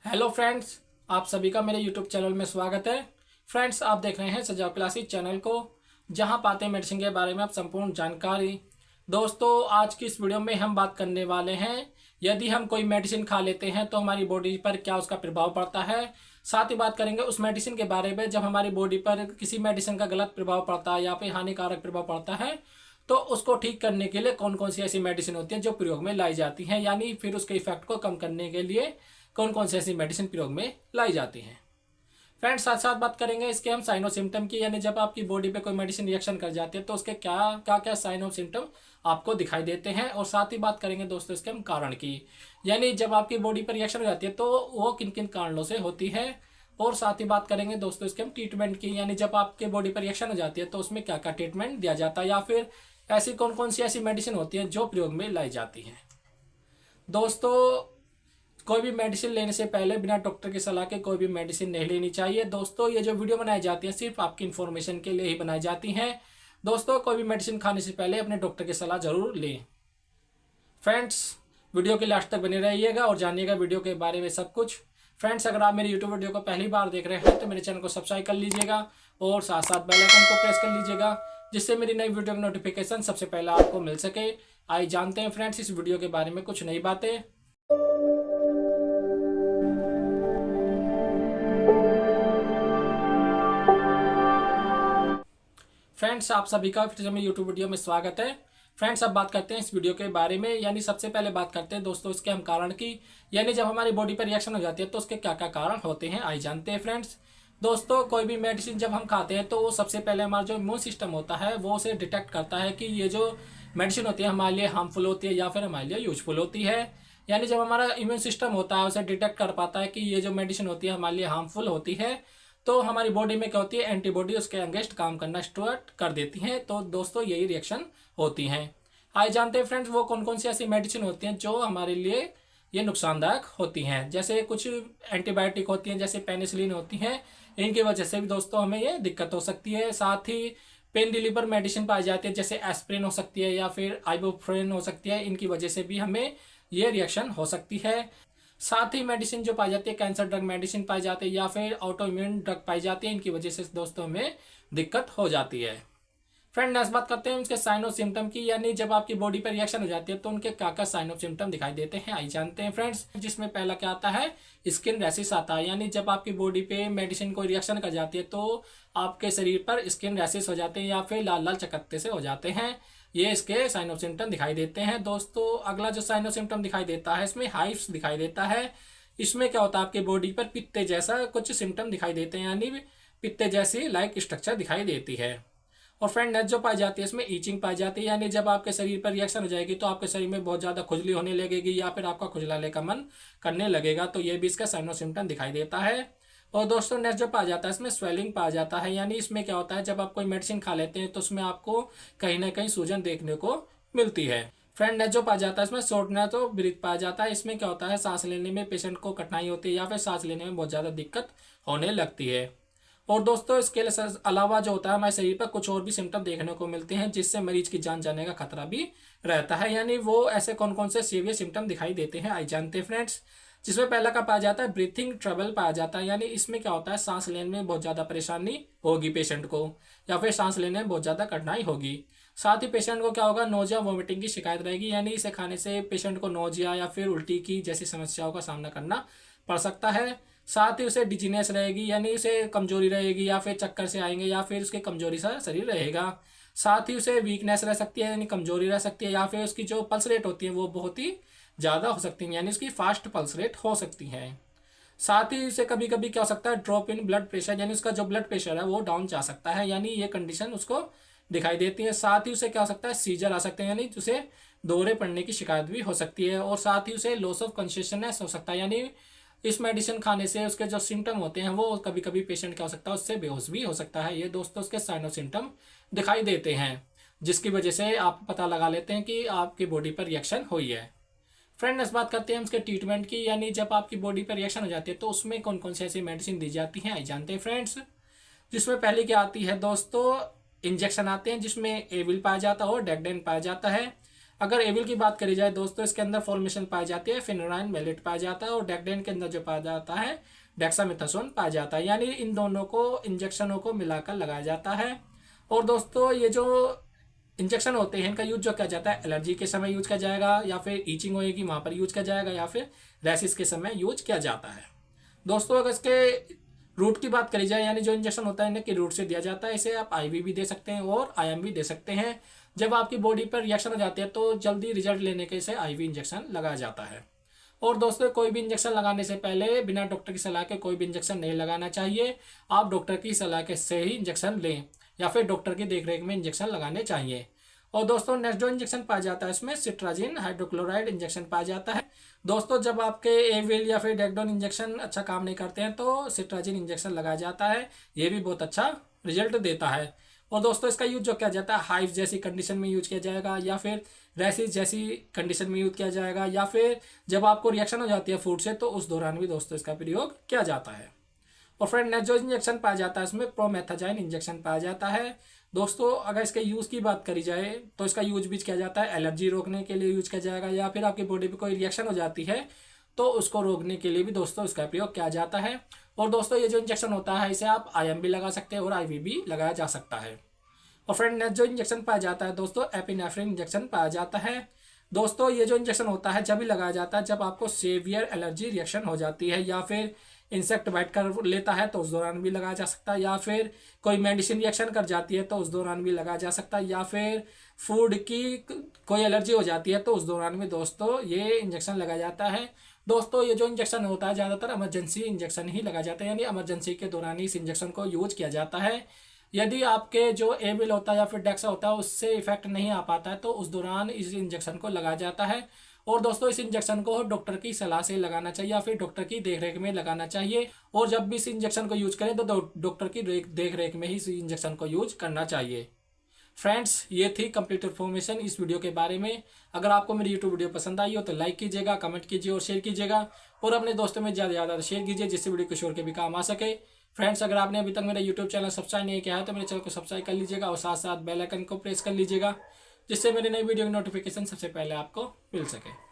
Hello friends, आप सभी का मेरे यूट्यूब चैनल में स्वागत है। फ्रेंड्स, आप देख रहे हैं सजाव क्लासेस चैनल को, जहां पाते हैं मेडिसिन के बारे में आप संपूर्ण जानकारी। दोस्तों, आज की इस वीडियो में हम बात करने वाले हैं यदि हम कोई मेडिसिन खा लेते हैं तो हमारी बॉडी पर क्या उसका प्रभाव पड़ता है। साथ ही बात करेंगे उस मेडिसिन के बारे में जब हमारी बॉडी पर किसी मेडिसिन का गलत प्रभाव पड़ता है या फिर हानिकारक प्रभाव पड़ता है तो उसको ठीक करने के लिए कौन कौन सी ऐसी मेडिसिन होती है जो प्रयोग में लाई जाती हैं, यानी फिर उसके इफेक्ट को कम करने के लिए कौन कौन सी ऐसी मेडिसिन प्रयोग में लाई जाती हैं। फ्रेंड्स, साथ साथ बात करेंगे इसके हम साइन और सिम्टम की, यानी जब आपकी बॉडी पे कोई मेडिसिन रिएक्शन कर जाती है तो उसके क्या क्या क्या साइन और सिम्टम आपको दिखाई देते हैं। और साथ ही बात करेंगे दोस्तों इसके हम कारण की, यानी जब आपकी बॉडी पर रिएक्शन हो जाती है तो वो किन किन कारणों से होती है। और साथ ही बात करेंगे दोस्तों इसके हम ट्रीटमेंट की, यानी जब आपके बॉडी पर रिएक्शन हो जाती है तो उसमें क्या क्या ट्रीटमेंट दिया जाता है या फिर ऐसी कौन कौन सी ऐसी मेडिसिन होती है जो प्रयोग में लाई जाती है। दोस्तों, कोई भी मेडिसिन लेने से पहले बिना डॉक्टर की सलाह के कोई भी मेडिसिन नहीं लेनी चाहिए। दोस्तों, ये जो वीडियो बनाई जाती है सिर्फ आपकी इन्फॉर्मेशन के लिए ही बनाई जाती हैं। दोस्तों, कोई भी मेडिसिन खाने से पहले अपने डॉक्टर की सलाह जरूर लें। फ्रेंड्स, वीडियो के लास्ट तक बने रहिएगा और जानिएगा वीडियो के बारे में सब कुछ। फ्रेंड्स, अगर आप मेरे यूट्यूब वीडियो को पहली बार देख रहे हैं तो मेरे चैनल को सब्सक्राइब कर लीजिएगा और साथ साथ बेल आइकन को प्रेस कर लीजिएगा, जिससे मेरी नई वीडियो की नोटिफिकेशन सबसे पहले आपको मिल सके। आइए जानते हैं फ्रेंड्स इस वीडियो के बारे में कुछ नई बातें। फ्रेंड्स, आप सभी का फिर से मेरे यूट्यूब वीडियो में स्वागत है। फ्रेंड्स, अब बात करते हैं इस वीडियो के बारे में, यानी सबसे पहले बात करते हैं दोस्तों इसके हम कारण की, यानी जब हमारी बॉडी पर रिएक्शन हो जाती है तो उसके क्या क्या कारण होते हैं, आइए जानते हैं फ्रेंड्स। दोस्तों, कोई भी मेडिसिन जब हम खाते हैं तो वो सबसे पहले हमारा जो इम्यून सिस्टम होता है वो उसे डिटेक्ट करता है कि ये जो मेडिसिन होती है हमारे लिए हार्मफुल होती है या फिर हमारे लिए यूजफुल होती है। यानी जब हमारा इम्यून सिस्टम होता है उसे डिटेक्ट कर पाता है कि ये जो मेडिसिन होती है हमारे लिए हार्मफुल होती है, तो हमारी बॉडी में क्या होती है, एंटीबॉडी उसके अगेंस्ट काम करना स्टार्ट कर देती हैं। तो दोस्तों, यही रिएक्शन होती हैं। आइए जानते हैं फ्रेंड्स वो कौन कौन सी ऐसी मेडिसिन होती हैं जो हमारे लिए ये नुकसानदायक होती हैं। जैसे कुछ एंटीबायोटिक होती हैं, जैसे पेनिसिलिन होती हैं, इनकी वजह से भी दोस्तों हमें ये दिक्कत हो सकती है। साथ ही पेन रिलीवर मेडिसिन पाई जाती है, जैसे एस्प्रिन हो सकती है या फिर आइबुप्रोफेन हो सकती है, इनकी वजह से भी हमें ये रिएक्शन हो सकती है। साथ ही मेडिसिन जो पाई जाती है, कैंसर ड्रग मेडिसिन पाई जाती है या फिर ऑटो इम्यून ड्रग पाई जाती है, इनकी वजह से दोस्तों में दिक्कत हो जाती है। फ्रेंड, नेक्स्ट बात करते हैं उसके साइन और सिम्टम की, यानी जब आपकी बॉडी पर रिएक्शन हो जाती है तो उनके क्या क्या साइन और सिम्टम दिखाई देते हैं, आइए जानते हैं फ्रेंड्स। जिसमें पहला क्या आता है, स्किन रैशेस आता है, यानी जब आपकी बॉडी पे मेडिसिन कोई रिएक्शन कर जाती है तो आपके शरीर पर स्किन रैशेस हो जाते हैं या फिर लाल लाल चकत्ते से हो जाते हैं। ये इसके साइन ऑफ सिम्टम दिखाई देते हैं। दोस्तों, अगला जो साइन ऑफ सिम्टम दिखाई देता है इसमें हाइव्स दिखाई देता है। इसमें क्या होता है, आपके बॉडी पर पित्ते जैसा कुछ सिम्टम दिखाई देते हैं, यानी पित्ते जैसी लाइक स्ट्रक्चर दिखाई देती है। और फ्रेंड, नेक्स्ट जो पाई जाती है इसमें ईचिंग पाई जाती है, यानी जब आपके शरीर पर रिएक्शन हो जाएगी तो आपके शरीर में बहुत ज्यादा खुजली होने लगेगी या फिर आपका खुजलाने का मन करने लगेगा, तो ये भी इसका साइन ऑफ सिम्टम दिखाई देता है। और दोस्तों, नेक्स्ट जो पाया जाता है इसमें स्वेलिंग पाया जाता है, यानी इसमें क्या होता है, जब आप कोई मेडिसिन खा लेते हैं तो उसमें आपको कहीं ना कहीं सूजन देखने को मिलती है। फ्रेंड, नेक्स्ट जो पाया जाता है इसमें शॉर्टनेस तो ब्रीथ पाया जाता है। इसमें क्या होता है, सांस लेने में पेशेंट को कठिनाई होती है या फिर सांस लेने में बहुत ज्यादा दिक्कत होने लगती है। और दोस्तों, इसके अलावा जो होता है हमारे शरीर पर कुछ और भी सिम्टम देखने को मिलते हैं जिससे मरीज की जान जाने का खतरा भी रहता है, यानी वो ऐसे कौन कौन से सीवियर सिम्टम दिखाई देते हैं, आइए जानते हैं फ्रेंड्स। जिसमें पहला का पाया जाता है ब्रीथिंग ट्रबल पाया जाता है, यानी इसमें क्या होता है, सांस लेने में बहुत ज्यादा परेशानी होगी पेशेंट को या फिर सांस लेने में बहुत ज्यादा कठिनाई होगी। साथ ही पेशेंट को क्या होगा, नोजिया वोमिटिंग की शिकायत रहेगी, यानी इसे खाने से पेशेंट को नोजिया या फिर उल्टी की जैसी समस्याओं का सामना करना पड़ सकता है। साथ ही उसे डिजीनेस रहेगी, यानी उसे कमजोरी रहेगी या फिर चक्कर से आएंगे या फिर उसके कमजोरी सा शरीर रहेगा। साथ ही उसे वीकनेस रह सकती है, यानी कमजोरी रह सकती है, या फिर उसकी जो पल्स रेट होती है वो बहुत ही ज्यादा हो सकती है, यानी उसकी फास्ट पल्स रेट हो सकती है। साथ ही उसे कभी कभी क्या हो सकता है, ड्रॉप इन ब्लड प्रेशर, यानी उसका जो ब्लड प्रेशर है वो डाउन जा सकता है, यानी ये कंडीशन उसको दिखाई देती है। साथ ही उसे क्या हो सकता है, सीजर आ सकते हैं, यानी उसे दौरे पड़ने की शिकायत भी हो सकती है। और साथ ही उसे लॉस ऑफ कॉन्शियसनेस हो सकता है, यानी इस मेडिसिन खाने से उसके जो सिम्टम होते हैं वो कभी कभी पेशेंट क्या हो सकता है, उससे बेहोश भी हो सकता है। ये दोस्तों उसके साइन और सिम्टम दिखाई देते हैं जिसकी वजह से आप पता लगा लेते हैं कि आपकी बॉडी पर रिएक्शन हुई है। फ्रेंड, इस बात करते हैं उसके ट्रीटमेंट की, यानी जब आपकी बॉडी पर रिएक्शन हो जाती है तो उसमें कौन कौन सी ऐसी मेडिसिन दी जाती हैं, आइए जानते हैं फ्रेंड्स। जिसमें पहले क्या आती है दोस्तों, इंजेक्शन आते हैं जिसमें एविल पाया जाता है और डेक्डेन पाया जाता है। अगर एविल की बात करी जाए दोस्तों, इसके अंदर फॉर्मेशन पाई जाती है फिनोराइन मेलेट पाया जाता है, और डेक्डेन के अंदर जो पाया जाता है डेक्सामेथासोन पाया जाता है। यानी इन दोनों को इंजेक्शनों को मिलाकर लगाया जाता है। और दोस्तों ये जो इंजेक्शन होते हैं इनका यूज जो किया जाता है एलर्जी के समय यूज किया जाएगा, या फिर ईचिंग होएगी वहां पर यूज किया जाएगा, या फिर रैसिस के समय यूज किया जाता है। दोस्तों अगर इसके रूट की बात करी जाए, यानी जो इंजेक्शन होता है इन्हें की रूट से दिया जाता है, इसे आप आईवी भी दे सकते हैं और आईएम भी दे सकते हैं। जब आपकी बॉडी पर रिएक्शन हो जाती है तो जल्दी रिजल्ट लेने के इसे आईवी इंजेक्शन लगाया जाता है। और दोस्तों कोई भी इंजेक्शन लगाने से पहले बिना डॉक्टर की सलाह के कोई भी इंजेक्शन नहीं लगाना चाहिए। आप डॉक्टर की सलाह के से ही इंजेक्शन लें, या फिर डॉक्टर की देखरेख में इंजेक्शन लगाने चाहिए। और दोस्तों नेक्स्ट जो इंजेक्शन पाया जाता है इसमें सिट्राजिन हाइड्रोक्लोराइड इंजेक्शन पाया जाता है। दोस्तों जब आपके एविल या फिर डेक्डोन इंजेक्शन अच्छा काम नहीं करते हैं तो सिट्राजिन इंजेक्शन लगाया जाता है, ये भी बहुत अच्छा रिजल्ट देता है। और दोस्तों इसका यूज जो किया जाता है हाइव जैसी कंडीशन में यूज किया जाएगा, या फिर रैसिस जैसी कंडीशन में यूज किया जाएगा, या फिर जब आपको रिएक्शन हो जाती है फूड से तो उस दौरान भी दोस्तों इसका प्रयोग किया जाता है। और फ्रेंड नेक्स्ट जो इंजेक्शन पाया जाता है इसमें प्रोमेथाजाइन इंजेक्शन पाया जाता है। दोस्तों अगर इसके यूज़ की बात करी जाए तो इसका यूज भी किया जाता है एलर्जी रोकने के लिए यूज किया जाएगा, या फिर आपकी बॉडी पे कोई रिएक्शन हो जाती है तो उसको रोकने के लिए भी दोस्तों इसका प्रयोग किया जाता है। और दोस्तों ये जो इंजेक्शन होता है इसे आप आईएम भी लगा सकते हैं और आईवी भी लगाया जा सकता है। और फ्रेंड नेक्स्ट जो इंजेक्शन पाया जाता है दोस्तों एपिनेफ्रिन इंजेक्शन पाया जाता है। दोस्तों ये जो इंजेक्शन होता है जब भी लगाया जाता है जब आपको सेवियर एलर्जी रिएक्शन हो जाती है, या फिर इंसेक्ट बाइट कर लेता है तो उस दौरान भी लगाया जा सकता है, या फिर कोई मेडिसिन रिएक्शन कर जाती है तो उस दौरान भी लगाया जा सकता है, या फिर फूड की कोई एलर्जी हो जाती है तो उस दौरान भी दोस्तों ये इंजेक्शन लगाया जाता है। दोस्तों ये जो इंजेक्शन होता है ज़्यादातर इमरजेंसी इंजेक्शन ही लगाया जाता है, यानी इमरजेंसी के दौरान ही इस इंजेक्शन को यूज किया जाता है। यदि आपके जो एविल होता है या फिर डेक्सा होता है उससे इफेक्ट नहीं आ पाता है तो उस दौरान इस इंजेक्शन को लगाया जाता है। और दोस्तों इस इंजेक्शन को डॉक्टर की सलाह से लगाना चाहिए या फिर डॉक्टर की देखरेख में लगाना चाहिए। और जब भी इस इंजेक्शन को यूज करें तो डॉक्टर की देखरेख में ही इस इंजेक्शन को यूज करना चाहिए। फ्रेंड्स ये थी कंप्लीट इन्फॉर्मेशन इस वीडियो के बारे में। अगर आपको मेरी यूट्यूब वीडियो पसंद आई हो तो लाइक कीजिएगा, कमेंट कीजिए और शेयर कीजिएगा, और अपने दोस्तों में ज़्यादा से ज़्यादा शेयर कीजिए जिससे वीडियो किसी और के भी काम आ सके। फ्रेंड्स अगर आपने अभी तक मेरा यूट्यूब चैनल सब्सक्राइब नहीं किया है तो मेरे चैनल को सब्सक्राइब कर लीजिएगा और साथ साथ बेल आइकन को प्रेस कर लीजिएगा, जिससे मेरी नई वीडियो की नोटिफिकेशन सबसे पहले आपको मिल सके।